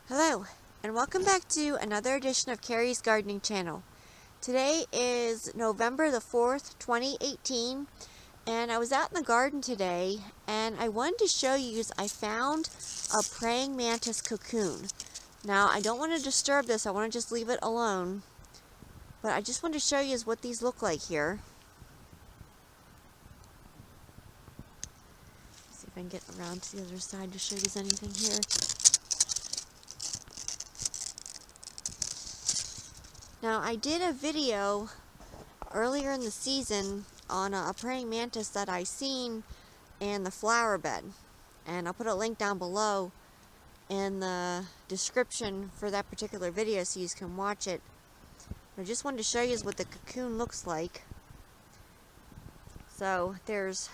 Hello, and welcome back to another edition of Carrie's Gardening Channel. Today is November the 4th, 2018, and I was out in the garden today, and I wanted to show you I found a praying mantis cocoon. Now, I don't want to disturb this, I want to just leave it alone, but I just want to show you what these look like here. See if I can get around to the other side to show you anything here. Now, I did a video earlier in the season on a praying mantis that I seen in the flower bed, and I'll put a link down below in the description for that particular video so you can watch it. I just wanted to show you what the cocoon looks like. So there's